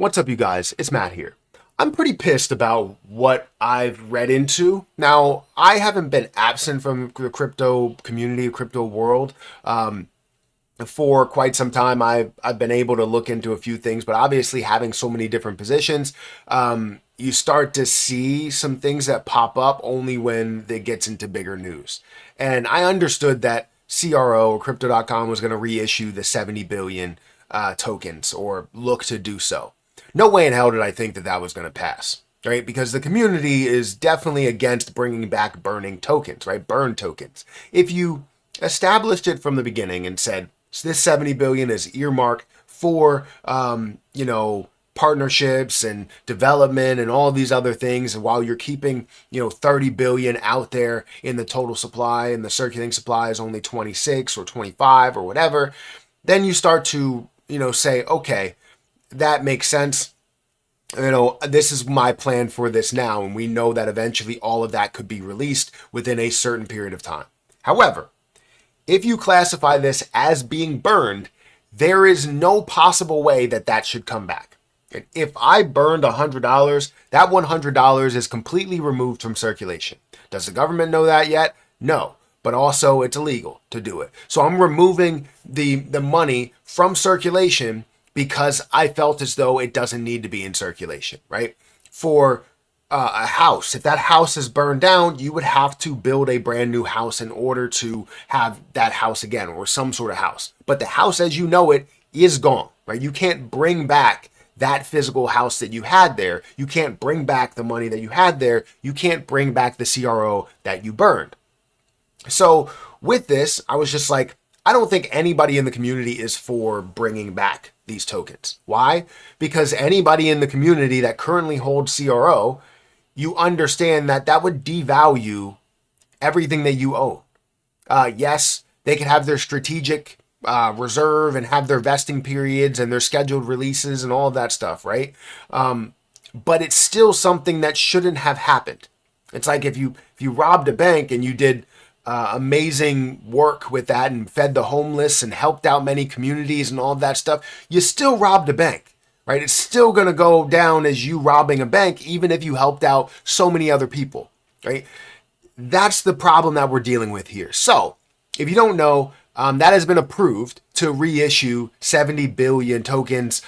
What's up, you guys? It's Matt here. I'm pretty pissed about what I've read into. Now, I haven't been absent from the crypto community, crypto world, for quite some time. I've been able to look into a few things, but obviously having so many different positions, you start to see some things that pop up only when it gets into bigger news. And I understood that CRO or Crypto.com was going to reissue the 70 billion tokens or look to do so. No way in hell did I think that that was going to pass, right? Because the community is definitely against bringing back burning tokens, right? Burn tokens. If you established it from the beginning and said, this 70 billion is earmarked for, partnerships and development and all these other things, and while you're keeping 30 billion out there in the total supply and the circulating supply is only 26 or 25 or whatever, then you start to say, okay, that makes sense. This is my plan for this now, and we know that eventually all of that could be released within a certain period of time. However, if you classify this as being burned, there is no possible way that that should come back. If I burned $100, that $100 is completely removed from circulation. Does the government know that yet? No. But also it's illegal to do it. So I'm removing the money from circulation because I felt as though it doesn't need to be in circulation, right? For a house, if that house is burned down, you would have to build a brand new house in order to have that house again, or some sort of house. But the house as you know it is gone, right? You can't bring back that physical house that you had there. You can't bring back the money that you had there. You can't bring back the CRO that you burned. So with this, I was just like, I don't think anybody in the community is for bringing back these tokens. Why? Because anybody in the community that currently holds CRO, you understand that that would devalue everything that you own. Yes, they could have their strategic reserve and have their vesting periods and their scheduled releases and all of that stuff, right? But it's still something that shouldn't have happened. It's like if you robbed a bank and you did amazing work with that and fed the homeless and helped out many communities and all of that stuff, you still robbed a bank, right? It's still going to go down as you robbing a bank, even if you helped out so many other people, right? That's the problem that we're dealing with here. So if you don't know, that has been approved to reissue 70 billion tokens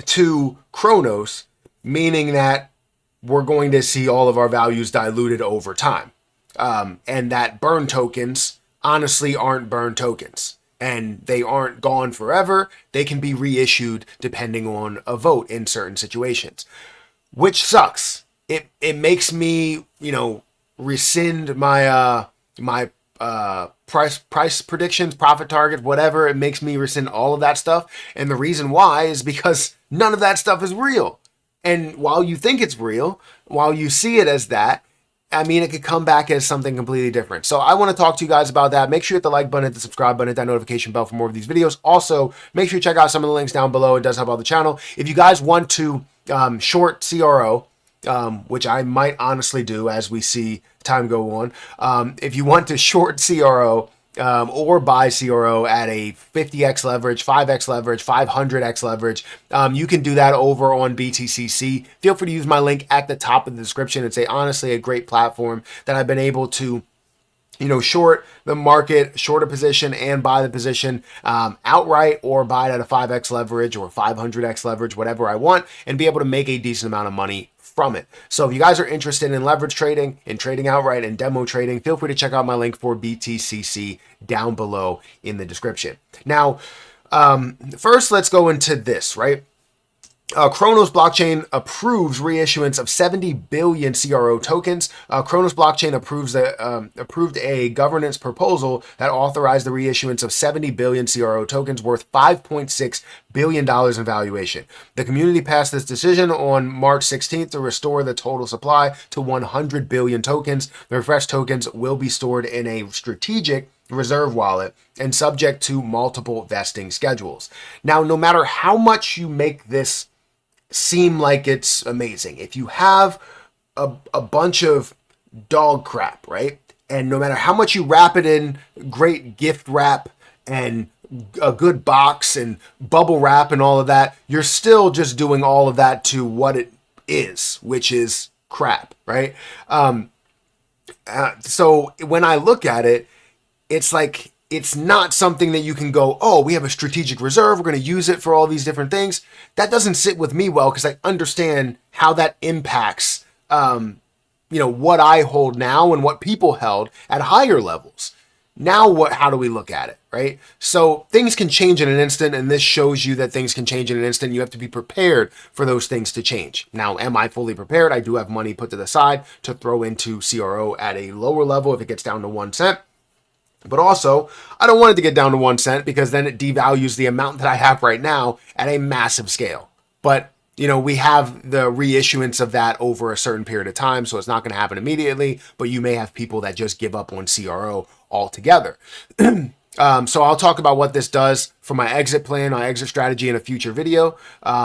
to Cronos, meaning that we're going to see all of our values diluted over time. And that burn tokens honestly aren't burn tokens, and they aren't gone forever. They can be reissued depending on a vote in certain situations, which sucks. It makes me, rescind my price predictions, profit target, whatever. It makes me rescind all of that stuff. And the reason why is because none of that stuff is real. And while you think it's real, while you see it as that, it could come back as something completely different. So I want to talk to you guys about that. Make sure you hit the like button, hit the subscribe button, hit that notification bell for more of these videos. Also, make sure you check out some of the links down below. It does help out the channel. If you guys want to short CRO, which I might honestly do as we see time go on. If you want to short CRO or buy CRO at a 50x leverage, 5x leverage, 500x leverage, you can do that over on BTCC. Feel free to use my link at the top of the description. It's honestly a great platform that I've been able to short the market, short a position, and buy the position outright, or buy it at a 5x leverage or 500x leverage, whatever I want, and be able to make a decent amount of money from it. So if you guys are interested in leverage trading and trading outright and demo trading, feel free to check out my link for BTCC down below in the description. Now, first, let's go into this, right? Cronos blockchain approves reissuance of 70 billion CRO tokens. Cronos blockchain approved a governance proposal that authorized the reissuance of 70 billion CRO tokens worth $5.6 billion in valuation. The community passed this decision on March 16th to restore the total supply to 100 billion tokens. The refreshed tokens will be stored in a strategic reserve wallet and subject to multiple vesting schedules. Now, no matter how much you make this seem like it's amazing, if you have a bunch of dog crap, right? And no matter how much you wrap it in great gift wrap and a good box and bubble wrap and all of that, you're still just doing all of that to what it is, which is crap, right? So when I look at it, it's like it's not something that you can go, oh, we have a strategic reserve, we're going to use it for all these different things. That doesn't sit with me well because I understand how that impacts, what I hold now and what people held at higher levels. Now what? How do we look at it, right? So things can change in an instant, and this shows you that things can change in an instant. You have to be prepared for those things to change. Now, am I fully prepared? I do have money put to the side to throw into CRO at a lower level if it gets down to 1 cent. But also, I don't want it to get down to 1 cent because then it devalues the amount that I have right now at a massive scale. But we have the reissuance of that over a certain period of time, so it's not going to happen immediately, but you may have people that just give up on CRO altogether. So I'll talk about what this does for my exit plan, my exit strategy in a future video.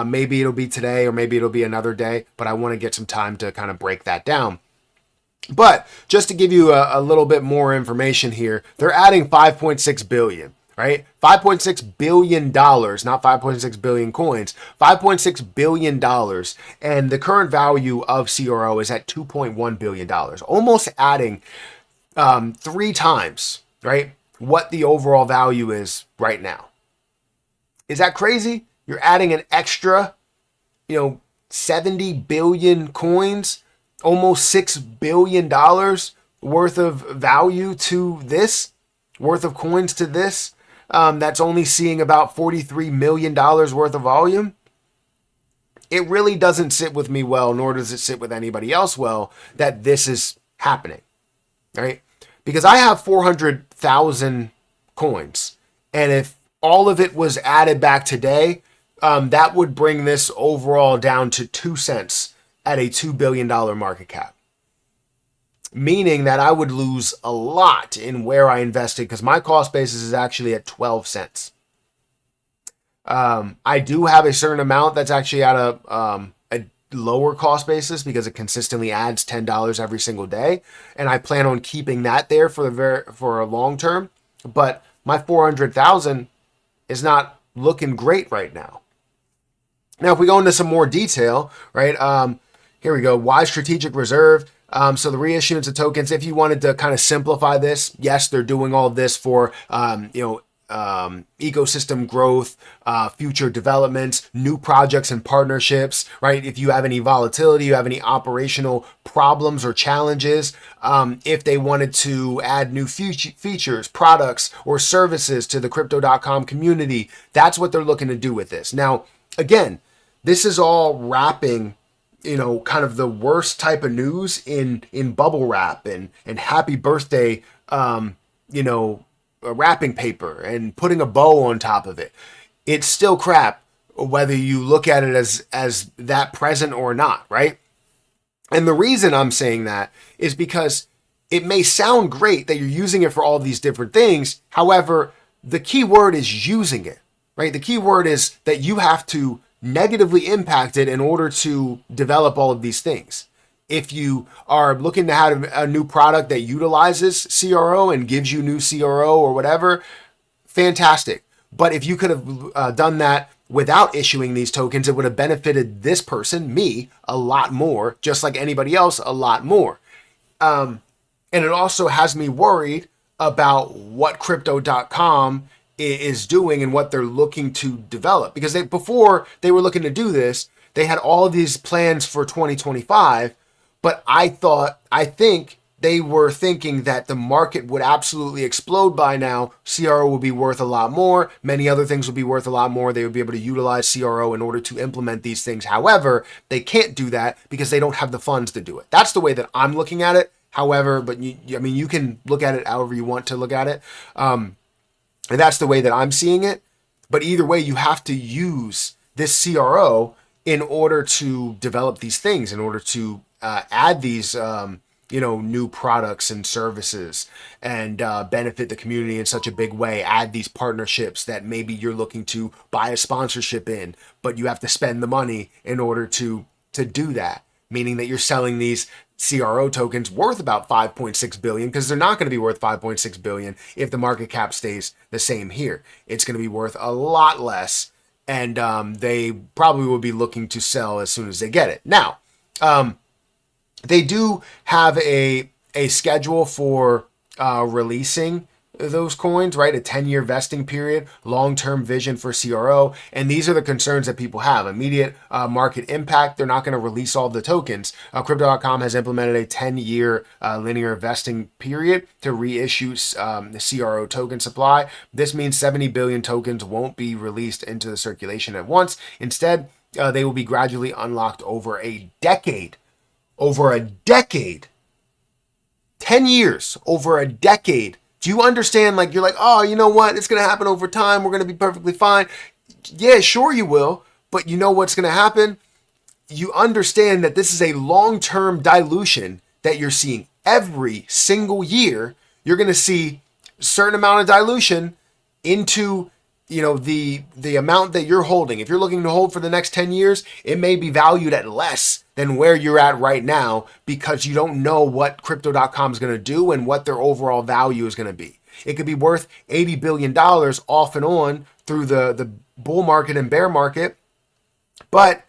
Maybe it'll be today or maybe it'll be another day, but I want to get some time to kind of break that down. But just to give you a little bit more information here, they're adding 5.6 billion. Right? $5.6 billion, not 5.6 billion coins, $5.6 billion. And the current value of CRO is at $2.1 billion, almost adding 3 times, right, what the overall value is right now. Is that crazy? You're adding an extra, 70 billion coins, almost $6 billion worth of value to this, worth of coins to this. That's only seeing about $43 million worth of volume. It really doesn't sit with me well, nor does it sit with anybody else well, that this is happening, right? Because I have 400,000 coins, and if all of it was added back today, that would bring this overall down to 2 cents at a $2 billion market cap. Meaning that I would lose a lot in where I invested because my cost basis is actually at 12 cents. I do have a certain amount that's actually at a lower cost basis because it consistently adds $10 every single day, and I plan on keeping that there for a long term. But my 400,000 is not looking great right now. Now, if we go into some more detail, right? Here we go. Why strategic reserve? So the reissuance of tokens, if you wanted to kind of simplify this, yes, they're doing all of this for, ecosystem growth, future developments, new projects and partnerships, right? If you have any volatility, you have any operational problems or challenges, if they wanted to add new features, products, or services to the crypto.com community, that's what they're looking to do with this. Now, again, this is all wrapping kind of the worst type of news in bubble wrap and happy birthday, wrapping paper and putting a bow on top of it. It's still crap, whether you look at it as that present or not, right? And the reason I'm saying that is because it may sound great that you're using it for all these different things. However, the key word is using it, right? The key word is that you have to negatively impact it in order to develop all of these things. If you are looking to have a new product that utilizes CRO and gives you new CRO or whatever, fantastic. But if you could have done that without issuing these tokens, it would have benefited this person, me, a lot more, just like anybody else, a lot more. And it also has me worried about what crypto.com is doing and what they're looking to develop. Because before they were looking to do this, they had all of these plans for 2025, but I think they were thinking that the market would absolutely explode by now. CRO would be worth a lot more. Many other things would be worth a lot more. They would be able to utilize CRO in order to implement these things. However, they can't do that because they don't have the funds to do it. That's the way that I'm looking at it. However, but you can look at it however you want to look at it. And that's the way that I'm seeing it. But either way, you have to use this CRO in order to develop these things, in order to add these, new products and services and benefit the community in such a big way. Add these partnerships that maybe you're looking to buy a sponsorship in, but you have to spend the money in order to do that. Meaning that you're selling these CRO tokens worth about 5.6 billion, because they're not going to be worth 5.6 billion if the market cap stays the same here. It's going to be worth a lot less, and they probably will be looking to sell as soon as they get it. Now, they do have a schedule for releasing those coins, right? A 10-year vesting period, long-term vision for CRO. And these are the concerns that people have. Immediate market impact. They're not going to release all the tokens. Crypto.com has implemented a 10-year linear vesting period to reissue the CRO token supply. This means 70 billion tokens won't be released into the circulation at once. Instead, they will be gradually unlocked over a decade. Over a decade. 10 years, over a decade. Do you understand? Like, you're like, oh, you know what? It's going to happen over time. We're going to be perfectly fine. Yeah, sure you will. But you know what's going to happen? You understand that this is a long-term dilution that you're seeing every single year. You're going to see a certain amount of dilution into, the amount that you're holding. If you're looking to hold for the next 10 years, it may be valued at less than where you're at right now, because you don't know what Crypto.com is going to do and what their overall value is going to be. It could be worth $80 billion off and on through the bull market and bear market, but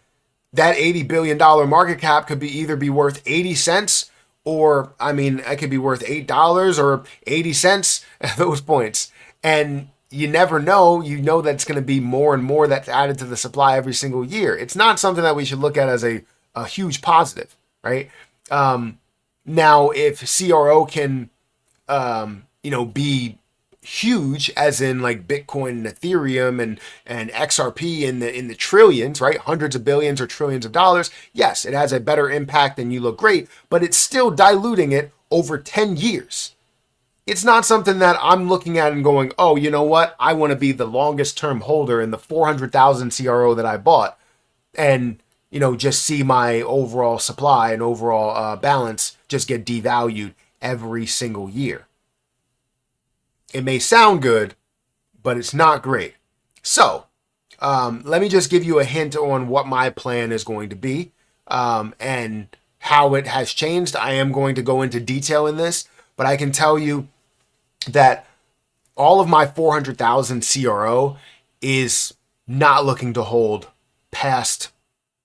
that $80 billion market cap could either be worth 80 cents or, it could be worth $8 or 80 cents at those points. And you never know. You know that it's going to be more and more that's added to the supply every single year. It's not something that we should look at as a huge positive, right? Now, if CRO can, be huge, as in like Bitcoin and Ethereum and XRP in the trillions, right? Hundreds of billions or trillions of dollars. Yes, it has a better impact and you look great, but it's still diluting it over 10 years. It's not something that I'm looking at and going, oh, you know what? I want to be the longest term holder in the 400,000 CRO that I bought and, just see my overall supply and overall balance just get devalued every single year. It may sound good, but it's not great. So let me just give you a hint on what my plan is going to be and how it has changed. I am going to go into detail in this, but I can tell you that all of my 400,000 CRO is not looking to hold past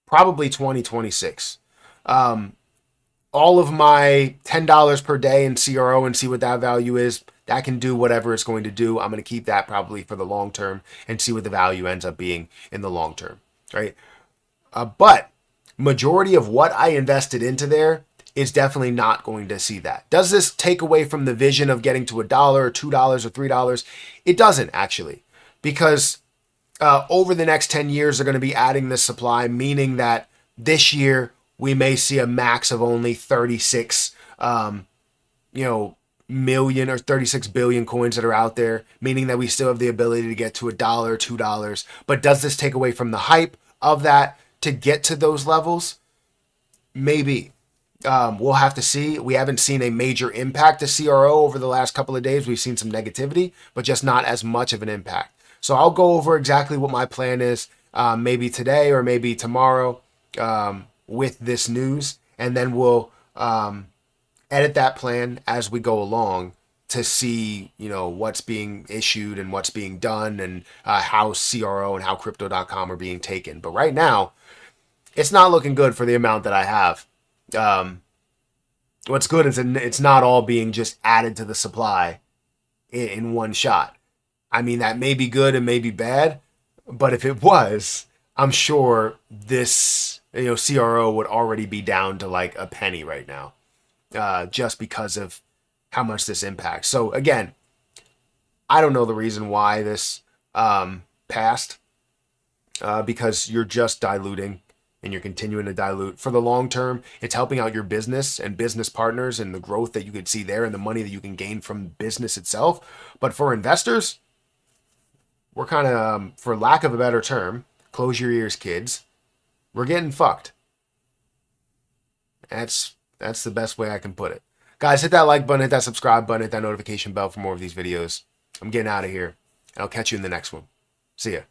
probably 2026. All of my $10 per day in CRO and see what that value is, that can do whatever it's going to do. I'm going to keep that probably for the long term and see what the value ends up being in the long term, right? But majority of what I invested into there is definitely not going to see that. Does this take away from the vision of getting to $1 or $2 or $3? It doesn't, actually, because over the next 10 years, they're going to be adding this supply, meaning that this year we may see a max of only 36, million or 36 billion coins that are out there, meaning that we still have the ability to get to $1, $2. But does this take away from the hype of that to get to those levels? Maybe. We'll have to see. We haven't seen a major impact to CRO over the last couple of days. We've seen some negativity, but just not as much of an impact. So I'll go over exactly what my plan is, maybe today or maybe tomorrow with this news, and then we'll edit that plan as we go along to see, what's being issued and what's being done and how CRO and how Crypto.com are being taken. But right now, it's not looking good for the amount that I have. What's good is it's not all being just added to the supply in one shot. That may be good and may be bad, but if it was, I'm sure this CRO would already be down to like a penny right now, just because of how much this impacts. So again, I don't know the reason why this passed, because you're just diluting and you're continuing to dilute. For the long term, it's helping out your business and business partners and the growth that you could see there and the money that you can gain from business itself. But for investors, we're kind of, for lack of a better term, close your ears, kids, we're getting fucked. That's the best way I can put it. Guys, hit that like button, hit that subscribe button, hit that notification bell for more of these videos. I'm getting out of here, and I'll catch you in the next one. See ya.